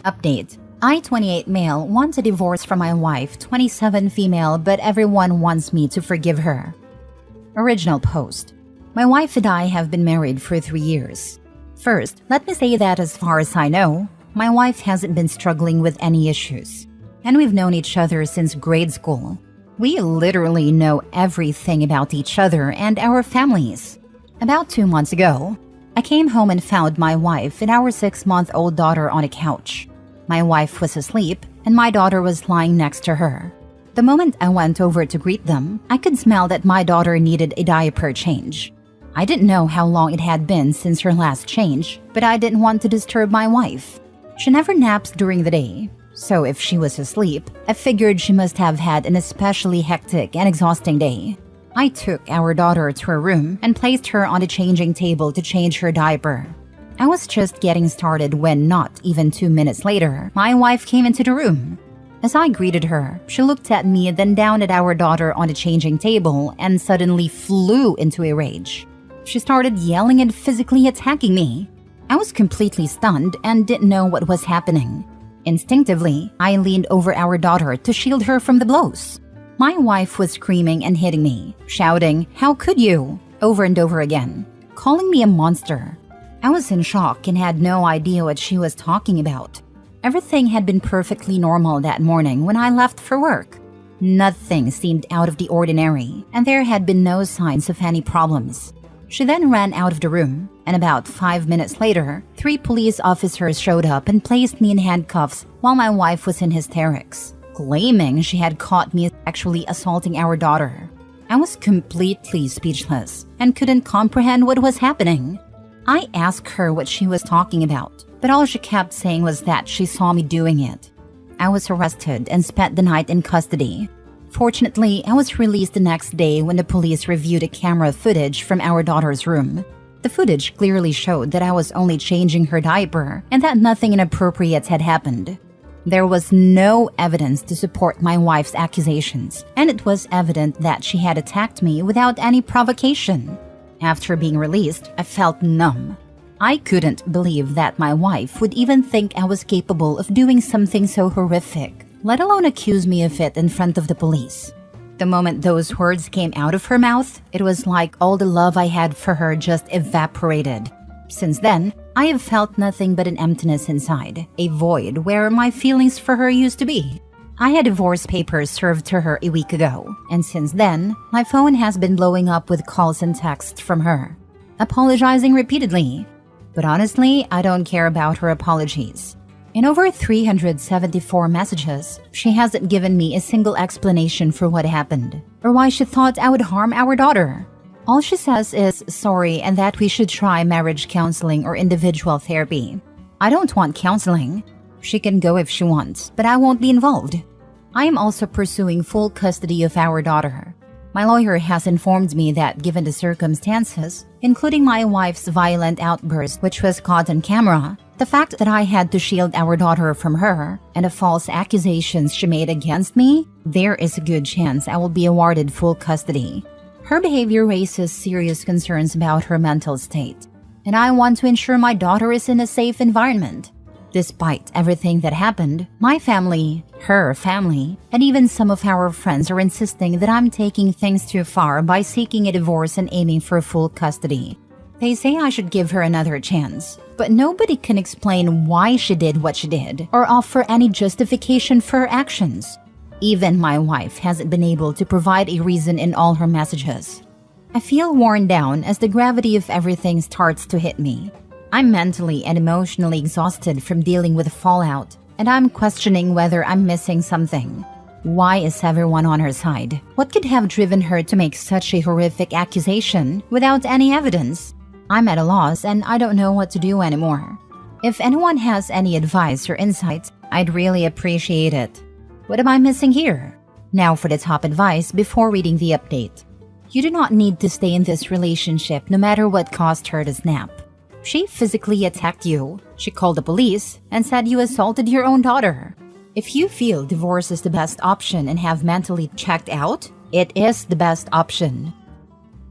Update. I, 28 male, want a divorce from my wife, 27 female, but everyone wants me to forgive her. Original post. My wife and I have been married for 3 years. First, let me say that as far as I know, my wife hasn't been struggling with any issues. And we've known each other since grade school. We literally know everything about each other and our families. About 2 months ago, I came home and found my wife and our 6-month-old daughter on a couch. My wife was asleep and my daughter was lying next to her. The moment I went over to greet them, I could smell that my daughter needed a diaper change. I didn't know how long it had been since her last change, but I didn't want to disturb my wife. She never naps during the day, so if she was asleep, I figured she must have had an especially hectic and exhausting day. I took our daughter to her room and placed her on the changing table to change her diaper. I was just getting started when, not even 2 minutes later, my wife came into the room. As I greeted her, she looked at me, then down at our daughter on the changing table, and suddenly flew into a rage. She started yelling and physically attacking me. I was completely stunned and didn't know what was happening. Instinctively, I leaned over our daughter to shield her from the blows. My wife was screaming and hitting me, shouting, "How could you?" over and over again, calling me a monster. I was in shock and had no idea what she was talking about. Everything had been perfectly normal that morning when I left for work. Nothing seemed out of the ordinary, and there had been no signs of any problems. She then ran out of the room, and about 5 minutes later, 3 police officers showed up and placed me in handcuffs while my wife was in hysterics, claiming she had caught me sexually assaulting our daughter. I was completely speechless and couldn't comprehend what was happening. I asked her what she was talking about, but all she kept saying was that she saw me doing it. I was arrested and spent the night in custody. Fortunately, I was released the next day when the police reviewed the camera footage from our daughter's room. The footage clearly showed that I was only changing her diaper and that nothing inappropriate had happened. There was no evidence to support my wife's accusations, and it was evident that she had attacked me without any provocation. After being released, I felt numb. I couldn't believe that my wife would even think I was capable of doing something so horrific, let alone accuse me of it in front of the police. The moment those words came out of her mouth, it was like all the love I had for her just evaporated. Since then, I have felt nothing but an emptiness inside, a void where my feelings for her used to be. I had divorce papers served to her a week ago, and since then, my phone has been blowing up with calls and texts from her, apologizing repeatedly. But honestly, I don't care about her apologies. In over 374 messages, she hasn't given me a single explanation for what happened, or why she thought I would harm our daughter. All she says is sorry and that we should try marriage counseling or individual therapy. I don't want counseling. She can go if she wants, but I won't be involved. I am also pursuing full custody of our daughter. My lawyer has informed me that given the circumstances, including my wife's violent outburst which was caught on camera, the fact that I had to shield our daughter from her, and the false accusations she made against me, there is a good chance I will be awarded full custody. Her behavior raises serious concerns about her mental state, and I want to ensure my daughter is in a safe environment. Despite everything that happened, my family, her family, and even some of our friends are insisting that I'm taking things too far by seeking a divorce and aiming for full custody. They say I should give her another chance, but nobody can explain why she did what she did or offer any justification for her actions. Even my wife hasn't been able to provide a reason in all her messages. I feel worn down as the gravity of everything starts to hit me. I'm mentally and emotionally exhausted from dealing with the fallout, and I'm questioning whether I'm missing something. Why is everyone on her side? What could have driven her to make such a horrific accusation without any evidence? I'm at a loss and I don't know what to do anymore. If anyone has any advice or insights, I'd really appreciate it. What am I missing here? Now for the top advice before reading the update. You do not need to stay in this relationship no matter what caused her to snap. She physically attacked you, she called the police, and said you assaulted your own daughter. If you feel divorce is the best option and have mentally checked out, it is the best option.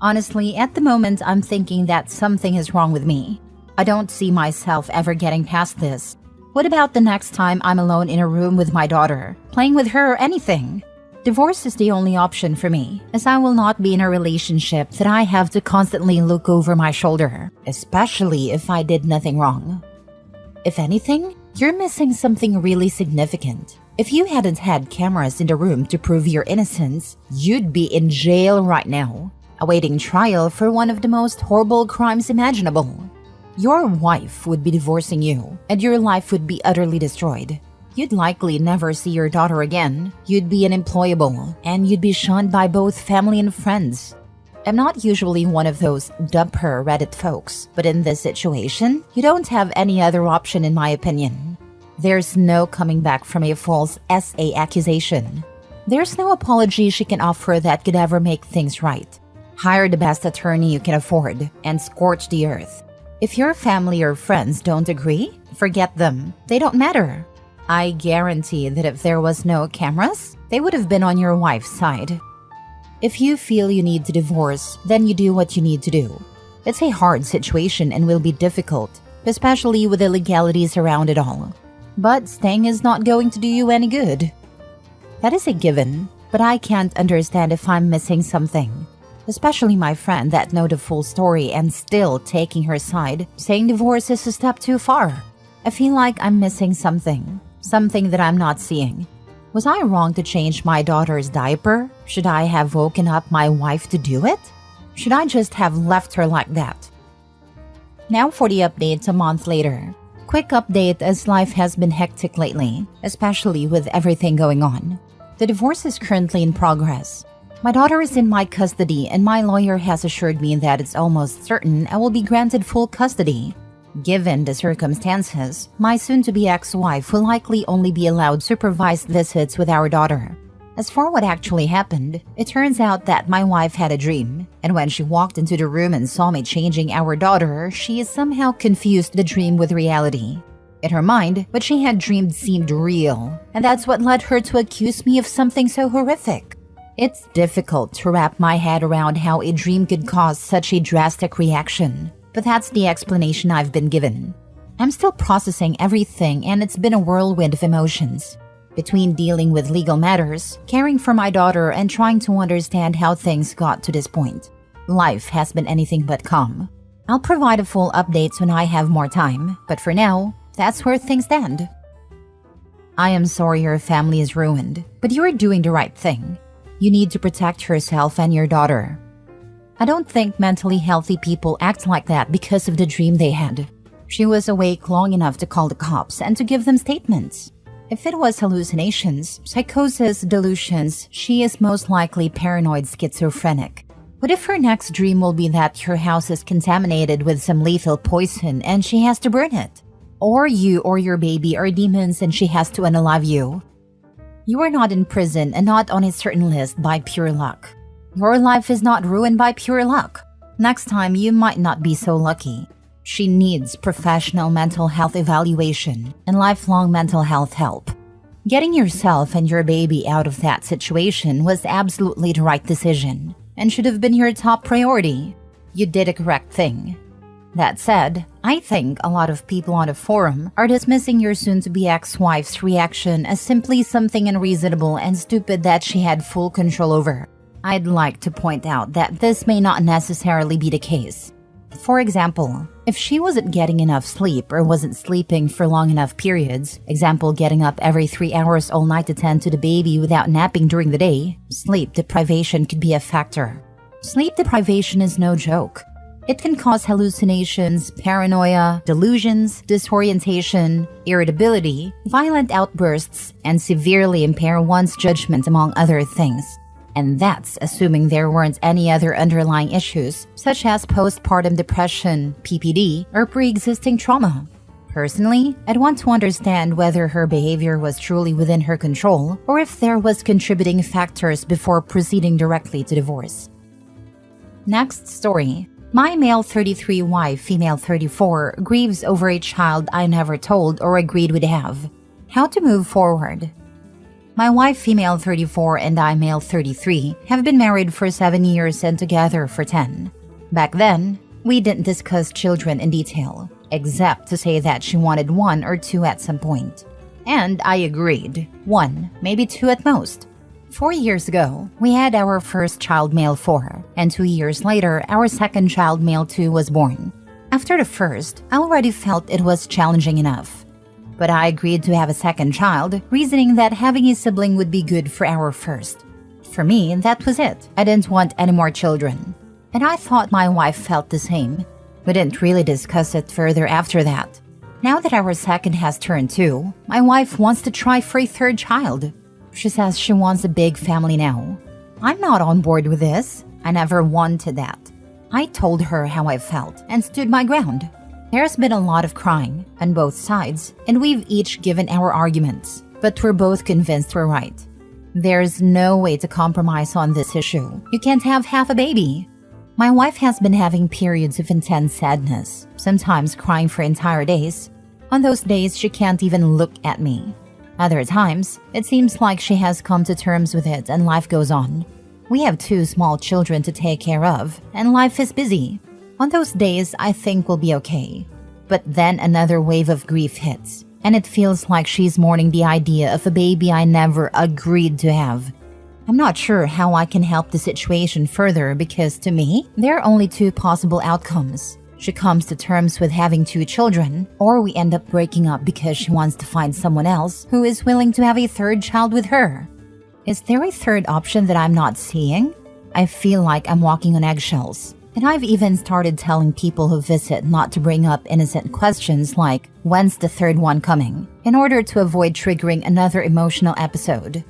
Honestly, at the moment, I'm thinking that something is wrong with me. I don't see myself ever getting past this. What about the next time I'm alone in a room with my daughter, playing with her or anything? Divorce is the only option for me, as I will not be in a relationship that I have to constantly look over my shoulder, especially if I did nothing wrong. If anything, you're missing something really significant. If you hadn't had cameras in the room to prove your innocence, you'd be in jail right now, awaiting trial for one of the most horrible crimes imaginable. Your wife would be divorcing you, and your life would be utterly destroyed. You'd likely never see your daughter again, you'd be unemployable, and you'd be shunned by both family and friends. I'm not usually one of those dump her Reddit folks, but in this situation, you don't have any other option in my opinion. There's no coming back from a false SA accusation. There's no apology she can offer that could ever make things right. Hire the best attorney you can afford and scorch the earth. If your family or friends don't agree, forget them. They don't matter. I guarantee that if there was no cameras, they would have been on your wife's side. If you feel you need to divorce, then you do what you need to do. It's a hard situation and will be difficult, especially with the legalities around it all. But staying is not going to do you any good. That is a given, but I can't understand if I'm missing something. Especially my friend that know the full story and still taking her side, saying divorce is a step too far. I feel like I'm missing something that I'm not seeing. Was I wrong to change my daughter's diaper? Should I have woken up my wife to do it? Should I just have left her like that? Now for the update a month later. Quick update as life has been hectic lately, especially with everything going on. The divorce is currently in progress. My daughter is in my custody and my lawyer has assured me that it's almost certain I will be granted full custody. Given the circumstances, my soon-to-be ex-wife will likely only be allowed supervised visits with our daughter. As for what actually happened, it turns out that my wife had a dream, and when she walked into the room and saw me changing our daughter, she somehow confused the dream with reality. In her mind, what she had dreamed seemed real, and that's what led her to accuse me of something so horrific. It's difficult to wrap my head around how a dream could cause such a drastic reaction. But that's the explanation I've been given. I'm still processing everything and it's been a whirlwind of emotions. Between dealing with legal matters, caring for my daughter, and trying to understand how things got to this point, life has been anything but calm. I'll provide a full update when I have more time, but for now, that's where things stand. I am sorry your family is ruined, but you are doing the right thing. You need to protect yourself and your daughter. I don't think mentally healthy people act like that because of the dream they had. She was awake long enough to call the cops and to give them statements. If it was hallucinations, psychosis, delusions, she is most likely paranoid schizophrenic. What if her next dream will be that her house is contaminated with some lethal poison and she has to burn it? Or you or your baby are demons and she has to unalive you? You are not in prison and not on a certain list by pure luck. Your life is not ruined by pure luck. Next time, you might not be so lucky. She needs professional mental health evaluation and lifelong mental health help. Getting yourself and your baby out of that situation was absolutely the right decision and should have been your top priority. You did a correct thing. That said, I think a lot of people on the forum are dismissing your soon-to-be ex-wife's reaction as simply something unreasonable and stupid that she had full control over. I'd like to point out that this may not necessarily be the case. For example, if she wasn't getting enough sleep or wasn't sleeping for long enough periods, example getting up every 3 hours all night to tend to the baby without napping during the day, sleep deprivation could be a factor. Sleep deprivation is no joke. It can cause hallucinations, paranoia, delusions, disorientation, irritability, violent outbursts, and severely impair one's judgment among other things. And that's assuming there weren't any other underlying issues, such as postpartum depression, PPD, or pre-existing trauma. Personally, I'd want to understand whether her behavior was truly within her control or if there was contributing factors before proceeding directly to divorce. Next story. My male 33 wife, female 34, grieves over a child I never told or agreed would have. How to move forward. My wife, female 34, and I, male 33, have been married for 7 years and together for 10. Back then, we didn't discuss children in detail. except to say that she wanted 1 or 2 at some point. And I agreed. 1, maybe 2 at most. 4 years ago, we had our first child male 4, and 2 years later, our second child male 2 was born. After the first, I already felt it was challenging enough. But I agreed to have a second child, reasoning that having a sibling would be good for our first. For me, that was it. I didn't want any more children. And I thought my wife felt the same. We didn't really discuss it further after that. Now that our second has turned 2, my wife wants to try for a third child. She says she wants a big family now. I'm not on board with this. I never wanted that. I told her how I felt and stood my ground. There's been a lot of crying on both sides, and we've each given our arguments, but we're both convinced we're right. There's no way to compromise on this issue. You can't have half a baby. My wife has been having periods of intense sadness, sometimes crying for entire days. On those days, she can't even look at me. Other times, it seems like she has come to terms with it and life goes on. We have 2 small children to take care of, and life is busy. On those days, I think we'll be okay. But then another wave of grief hits, and it feels like she's mourning the idea of a baby I never agreed to have. I'm not sure how I can help the situation further because to me, there are only 2 possible outcomes. She comes to terms with having 2 children, or we end up breaking up because she wants to find someone else who is willing to have a third child with her. Is there a third option that I'm not seeing? I feel like I'm walking on eggshells, and I've even started telling people who visit not to bring up innocent questions like, when's the third one coming, in order to avoid triggering another emotional episode.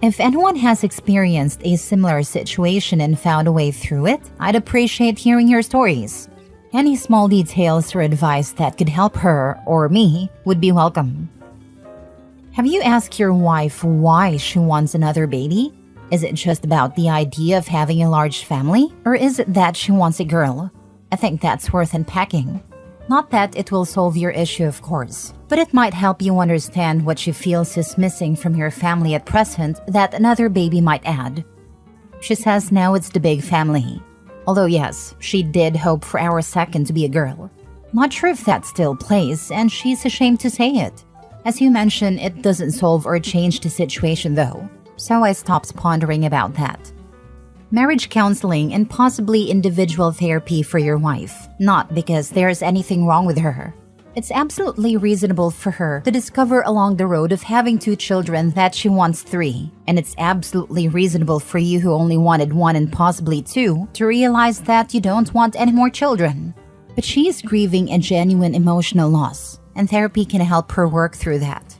If anyone has experienced a similar situation and found a way through it, I'd appreciate hearing your stories. Any small details or advice that could help her or me would be welcome. Have you asked your wife why she wants another baby? Is it just about the idea of having a large family? Or is it that she wants a girl? I think that's worth unpacking. Not that it will solve your issue, of course, but it might help you understand what she feels is missing from your family at present that another baby might add. She says now it's the big family. Although yes, she did hope for our second to be a girl. Not sure if that still plays, and she's ashamed to say it. As you mentioned, it doesn't solve or change the situation though, so I stopped pondering about that. Marriage counseling and possibly individual therapy for your wife, not because there's anything wrong with her. It's absolutely reasonable for her to discover along the road of having 2 children that she wants 3, and it's absolutely reasonable for you who only wanted 1 and possibly 2 to realize that you don't want any more children. But she is grieving a genuine emotional loss, and therapy can help her work through that.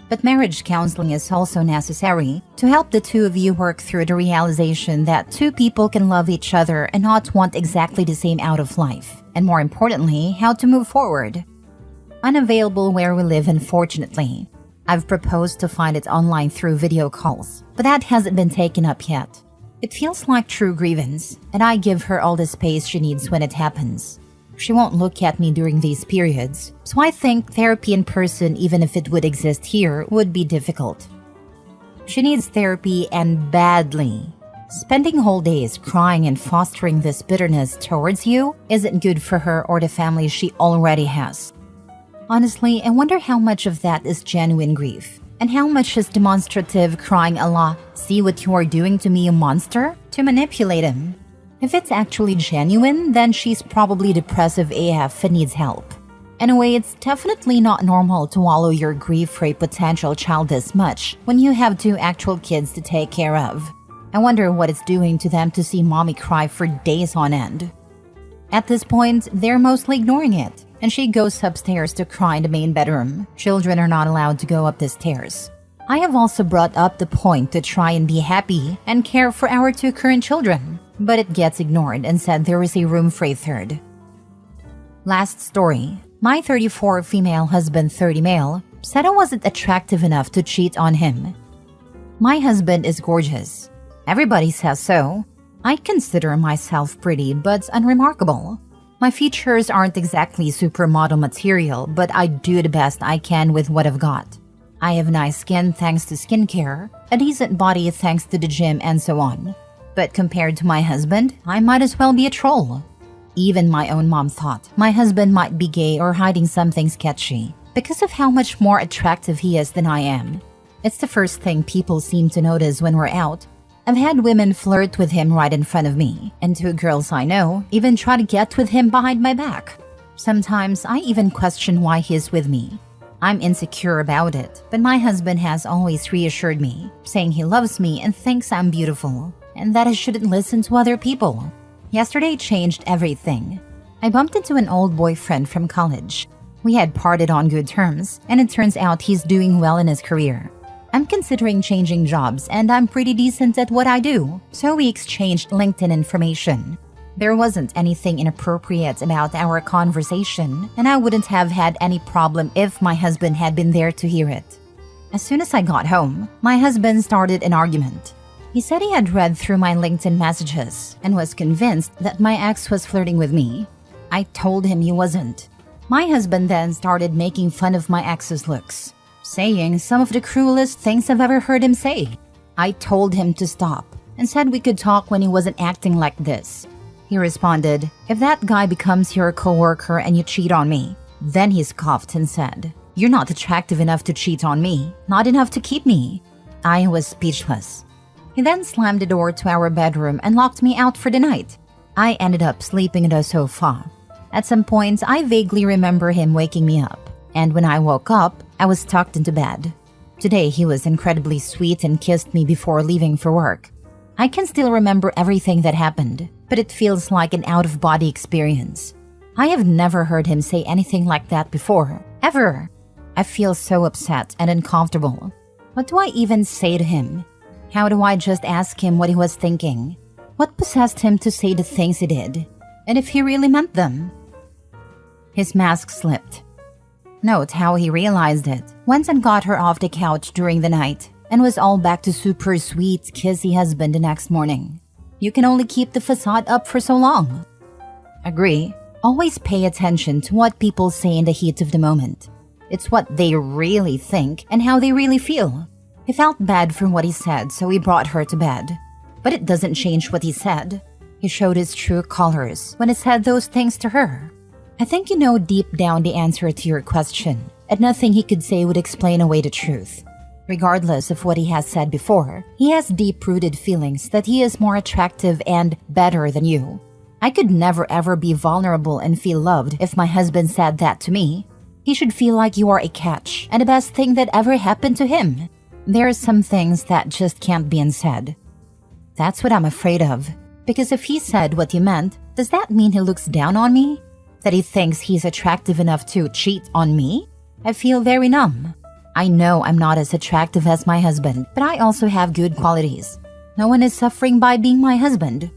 But marriage counseling is also necessary to help the 2 of you work through the realization that 2 people can love each other and not want exactly the same out of life, and more importantly, how to move forward. Unavailable where we live, unfortunately. I've proposed to find it online through video calls, but that hasn't been taken up yet. It feels like true grievance, and I give her all the space she needs when it happens. She won't look at me during these periods, so I think therapy in person, even if it would exist here, would be difficult. She needs therapy, and badly. Spending whole days crying and fostering this bitterness towards you isn't good for her or the family she already has. Honestly, I wonder how much of that is genuine grief, and how much is demonstrative crying a la, "See what you are doing to me, you monster," to manipulate him. If it's actually genuine, then she's probably depressive AF and needs help. Anyway, it's definitely not normal to wallow your grief for a potential child this much when you have 2 actual kids to take care of. I wonder what it's doing to them to see mommy cry for days on end. At this point, they're mostly ignoring it, and she goes upstairs to cry in the main bedroom. Children are not allowed to go up the stairs. I have also brought up the point to try and be happy and care for our 2 current children, but it gets ignored and said there is a room for a third. Last story. My 34 female husband, 30 male, said I wasn't attractive enough to cheat on him. My husband is gorgeous. Everybody says so. I consider myself pretty but unremarkable. My features aren't exactly supermodel material, but I do the best I can with what I've got. I have nice skin thanks to skincare, a decent body thanks to the gym, and so on. But compared to my husband, I might as well be a troll. Even my own mom thought my husband might be gay or hiding something sketchy because of how much more attractive he is than I am. It's the first thing people seem to notice when we're out. I've had women flirt with him right in front of me, and 2 girls I know even try to get with him behind my back. Sometimes I even question why he's with me. I'm insecure about it, but my husband has always reassured me, saying he loves me and thinks I'm beautiful, and that I shouldn't listen to other people. Yesterday changed everything. I bumped into an old boyfriend from college. We had parted on good terms, and it turns out he's doing well in his career. I'm considering changing jobs, and I'm pretty decent at what I do, so we exchanged LinkedIn information. There wasn't anything inappropriate about our conversation, and I wouldn't have had any problem if my husband had been there to hear it. As soon as I got home, my husband started an argument. He said he had read through my LinkedIn messages and was convinced that my ex was flirting with me. I told him he wasn't. My husband then started making fun of my ex's looks, saying some of the cruelest things I've ever heard him say. I told him to stop and said we could talk when he wasn't acting like this. He responded, "If that guy becomes your coworker and you cheat on me," then he scoffed and said, "You're not attractive enough to cheat on me, not enough to keep me." I was speechless. He then slammed the door to our bedroom and locked me out for the night. I ended up sleeping on the sofa. At some point, I vaguely remember him waking me up, and when I woke up, I was tucked into bed. Today, he was incredibly sweet and kissed me before leaving for work. I can still remember everything that happened, but it feels like an out-of-body experience. I have never heard him say anything like that before, ever. I feel so upset and uncomfortable. What do I even say to him? How do I just ask him what he was thinking? What possessed him to say the things he did? And if he really meant them? His mask slipped. Note how he realized it. Went and got her off the couch during the night and was all back to super sweet, kissy husband the next morning. You can only keep the facade up for so long. Agree. Always pay attention to what people say in the heat of the moment. It's what they really think and how they really feel. He felt bad for what he said, so he brought her to bed. But it doesn't change what he said. He showed his true colors when he said those things to her. I think you know deep down the answer to your question, and nothing he could say would explain away the truth. Regardless of what he has said before, he has deep-rooted feelings that he is more attractive and better than you. I could never ever be vulnerable and feel loved if my husband said that to me. He should feel like you are a catch and the best thing that ever happened to him. There are some things that just can't be unsaid. That's what I'm afraid of, because if he said what he meant, does that mean he looks down on me? That he thinks he's attractive enough to cheat on me? I feel very numb. I know I'm not as attractive as my husband, but I also have good qualities. No one is suffering by being my husband.